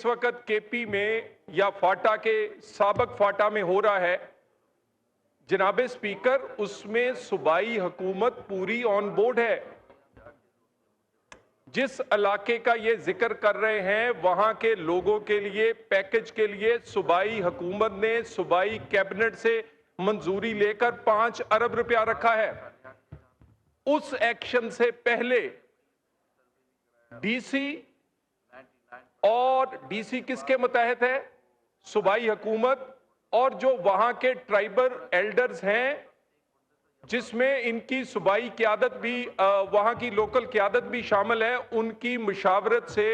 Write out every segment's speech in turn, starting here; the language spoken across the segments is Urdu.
اس وقت کے پی میں یا فاٹا کے سابق فاٹا میں ہو رہا ہے، جناب اسپیکر، اس میں صوبائی حکومت پوری آن بورڈ ہے۔ جس علاقے کا یہ ذکر کر رہے ہیں وہاں کے لوگوں کے لیے پیکج کے لیے صوبائی حکومت نے صوبائی کیبنٹ سے منظوری لے کر 5 ارب روپیہ رکھا ہے۔ اس ایکشن سے پہلے ڈی سی، اور ڈی سی کس کے متحد ہے؟ صوبائی حکومت، اور جو وہاں کے ٹرائبل ایلڈرز ہیں جس میں ان کی صوبائی قیادت بھی، وہاں کی لوکل قیادت بھی شامل ہے، ان کی مشاورت سے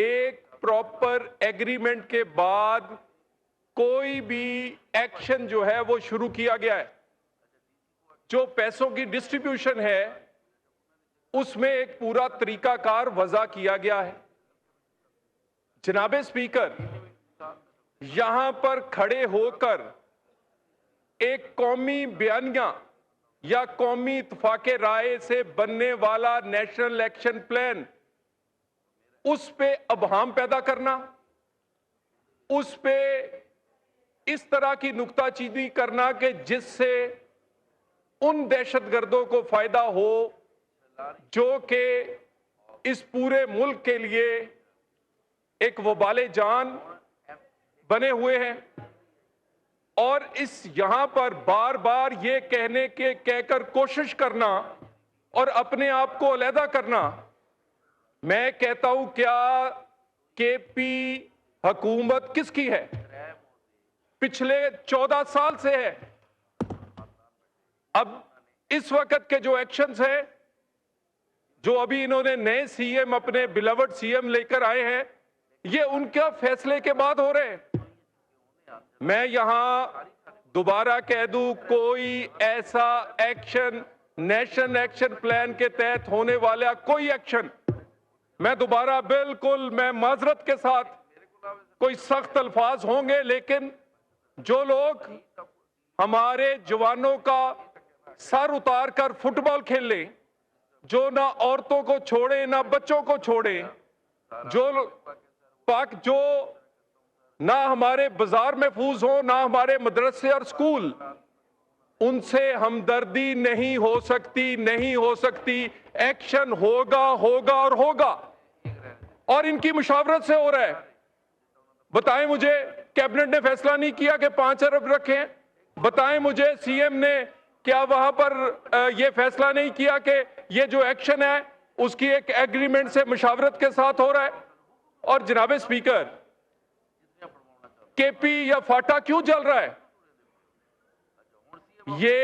ایک پراپر ایگریمنٹ کے بعد کوئی بھی ایکشن جو ہے وہ شروع کیا گیا ہے۔ جو پیسوں کی ڈسٹریبیوشن ہے اس میں ایک پورا طریقہ کار وضع کیا گیا ہے۔ جناب اسپیکر، یہاں پر کھڑے ہو کر ایک قومی بیانیہ یا قومی اتفاق رائے سے بننے والا نیشنل ایکشن پلان، اس پہ ابہام پیدا کرنا، اس پہ اس طرح کی نکتہ چینی کرنا کہ جس سے ان دہشت گردوں کو فائدہ ہو جو کہ اس پورے ملک کے لیے ایک وبال جان بنے ہوئے ہیں، اور اس یہاں پر بار بار یہ کہہ کر کوشش کرنا اور اپنے آپ کو علیحدہ کرنا، میں کہتا ہوں کیا کے پی حکومت کس کی ہے؟ پچھلے 14 سال سے ہے۔ اب اس وقت کے جو ایکشنز ہیں، جو ابھی انہوں نے نئے سی ایم، اپنے بیلاوڈ سی ایم لے کر آئے ہیں، یہ ان کا فیصلے کے بعد ہو رہے ہیں۔ میں یہاں دوبارہ کہہ دوں، کوئی ایسا ایکشن نیشنل ایکشن پلان کے تحت ہونے والا کوئی ایکشن، میں دوبارہ بالکل میں معذرت کے ساتھ، کوئی سخت الفاظ ہوں گے، لیکن جو لوگ ہمارے جوانوں کا سر اتار کر فٹ بال کھیل لیں، جو نہ عورتوں کو چھوڑیں نہ بچوں کو چھوڑیں، جو نہ ہمارے بازار محفوظ ہوں نہ ہمارے مدرسے اور سکول، ان سے ہمدردی نہیں ہو سکتی۔ ایکشن ہوگا اور ہوگا، اور ان کی مشاورت سے ہو رہا ہے۔ بتائیں مجھے، کیبنٹ نے فیصلہ نہیں کیا کہ 5 ارب رکھیں؟ بتائیں مجھے، سی ایم نے کیا وہاں پر یہ فیصلہ نہیں کیا کہ یہ جو ایکشن ہے اس کی ایک ایگریمنٹ سے مشاورت کے ساتھ ہو رہا ہے؟ اور جناب اسپیکر، کے پی یا فاٹا کیوں چل رہا ہے؟ یہ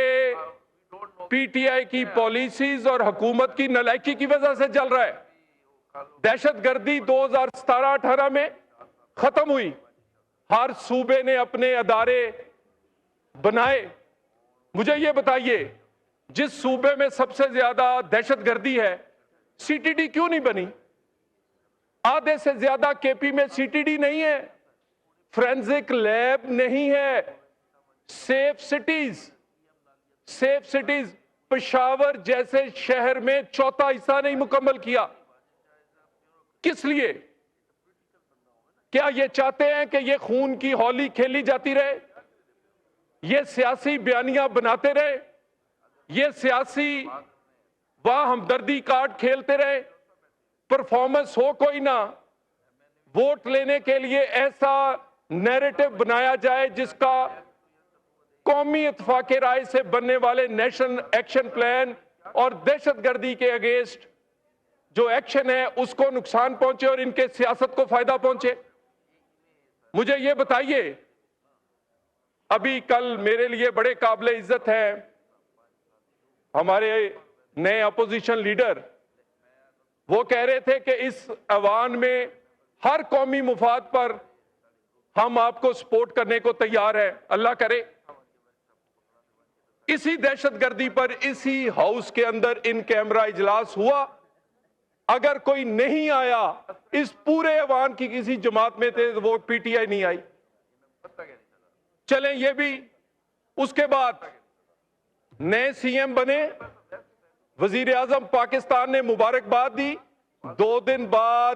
پی ٹی آئی کی پالیسیز اور حکومت کی نالائکی کی وجہ سے چل رہا ہے۔ دہشت گردی 2017-18 میں ختم ہوئی، ہر صوبے نے اپنے ادارے بنائے۔ مجھے یہ بتائیے، جس صوبے میں سب سے زیادہ دہشت گردی ہے، سی ٹی ڈی کیوں نہیں بنی؟ آدھے سے زیادہ کے پی میں سی ٹی ڈی نہیں ہے، فورینزک لیب نہیں ہے، سیف سٹیز پشاور جیسے شہر میں 1/4 حصہ نہیں مکمل کیا۔ کس لیے؟ کیا یہ چاہتے ہیں کہ یہ خون کی ہولی کھیلی جاتی رہے؟ یہ سیاسی بیانیاں بناتے رہے؟ یہ سیاسی واہ ہمدردی کارڈ کھیلتے رہے؟ پرفارمنس ہو کوئی نہ، ووٹ لینے کے لیے ایسا نیریٹو بنایا جائے جس کا قومی اتفاق رائے سے بننے والے نیشنل ایکشن پلان اور دہشت گردی کے اگینسٹ جو ایکشن ہے اس کو نقصان پہنچے اور ان کے سیاست کو فائدہ پہنچے۔ مجھے یہ بتائیے، ابھی کل میرے لیے بڑے قابل عزت ہیں ہمارے نئے اپوزیشن لیڈر، وہ کہہ رہے تھے کہ اس ایوان میں ہر قومی مفاد پر ہم آپ کو سپورٹ کرنے کو تیار ہیں۔ اللہ کرے اسی دہشت گردی پر اسی ہاؤس کے اندر ان کیمرہ اجلاس ہوا، اگر کوئی نہیں آیا اس پورے ایوان کی کسی جماعت میں تھے وہ پی ٹی آئی نہیں آئی۔ چلیں یہ بھی، اس کے بعد نئے سی ایم بنے، وزیر اعظم پاکستان نے مبارکباد دی، 2 دن بعد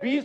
20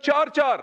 4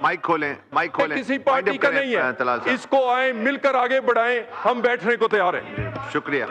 مائک کھولیں کسی پارٹی کا نہیں ہے، اس کو آئیں مل کر آگے بڑھائیں، ہم بیٹھنے کو تیار ہیں۔ شکریہ۔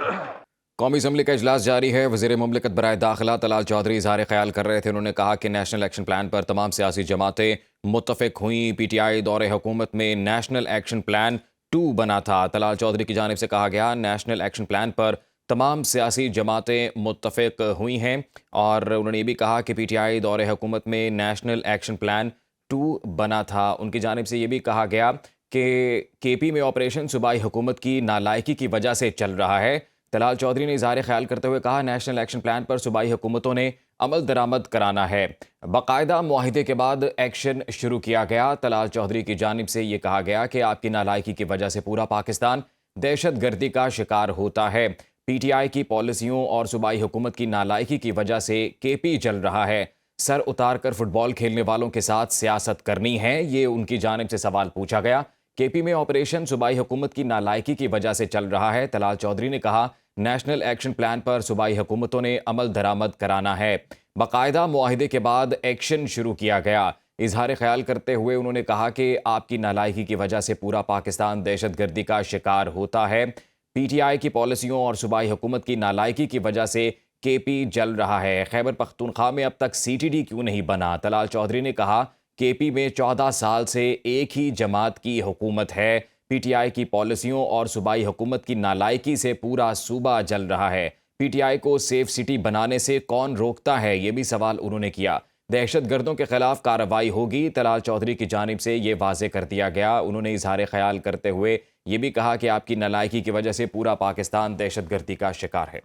قومی اسمبلی کا اجلاس جاری ہے۔ وزیر مملکت برائے داخلہ طلال چودھری اظہار خیال کر رہے تھے۔ انہوں نے کہا کہ نیشنل ایکشن پلان پر تمام سیاسی جماعتیں متفق ہوئیں۔ پی ٹی آئی دور حکومت میں نیشنل ایکشن پلان 2 بنا تھا۔ طلال چودھری کی جانب سے کہا گیا نیشنل ایکشن پلان پر تمام سیاسی جماعتیں متفق ہوئی ہیں، اور انہوں نے یہ بھی کہا کہ پی ٹی آئی دور حکومت میں نیشنل ایکشن پلان 2 بنا تھا۔ ان کی جانب سے یہ بھی کہا گیا کہ کے پی میں آپریشن صوبائی حکومت کی نالائکی کی وجہ سے چل رہا ہے۔ طلال چودھری نے اظہار خیال کرتے ہوئے کہا نیشنل ایکشن پلان پر صوبائی حکومتوں نے عمل درآمد کرانا ہے، باقاعدہ معاہدے کے بعد ایکشن شروع کیا گیا۔ طلال چودھری کی جانب سے یہ کہا گیا کہ آپ کی نالائکی کی وجہ سے پورا پاکستان دہشت گردی کا شکار ہوتا ہے۔ پی ٹی آئی کی پالیسیوں اور صوبائی حکومت کی نالائکی کی وجہ سے کے پی جل رہا ہے۔ سر اتار کر فٹ بال کھیلنے والوں کے ساتھ سیاست کرنی ہے، یہ ان کی جانب سے سوال پوچھا گیا۔ کے پی میں آپریشن صوبائی حکومت کی نالائکی کی وجہ سے چل رہا ہے۔ طلال چودھری نے کہا نیشنل ایکشن پلان پر صوبائی حکومتوں نے عمل درآمد کرانا ہے، باقاعدہ معاہدے کے بعد ایکشن شروع کیا گیا۔ اظہار خیال کرتے ہوئے انہوں نے کہا کہ آپ کی نالائکی کی وجہ سے پورا پاکستان دہشت گردی کا شکار ہوتا ہے۔ پی ٹی آئی کی پالیسیوں اور صوبائی حکومت کی نالائکی کی وجہ سے کے پی جل رہا ہے۔ خیبر پختونخوا میں اب تک سی ٹی ڈی کیوں نہیں بنا؟ طلال چودھری نے کہا کے پی میں 14 سال سے ایک ہی جماعت کی حکومت ہے۔ پی ٹی آئی کی پالیسیوں اور صوبائی حکومت کی نالائکی سے پورا صوبہ جل رہا ہے۔ پی ٹی آئی کو سیف سٹی بنانے سے کون روکتا ہے؟ یہ بھی سوال انہوں نے کیا۔ دہشت گردوں کے خلاف کارروائی ہوگی، طلال چودھری کی جانب سے یہ واضح کر دیا گیا۔ انہوں نے اظہار خیال کرتے ہوئے یہ بھی کہا کہ آپ کی نالائکی کی وجہ سے پورا پاکستان دہشت گردی کا شکار ہے۔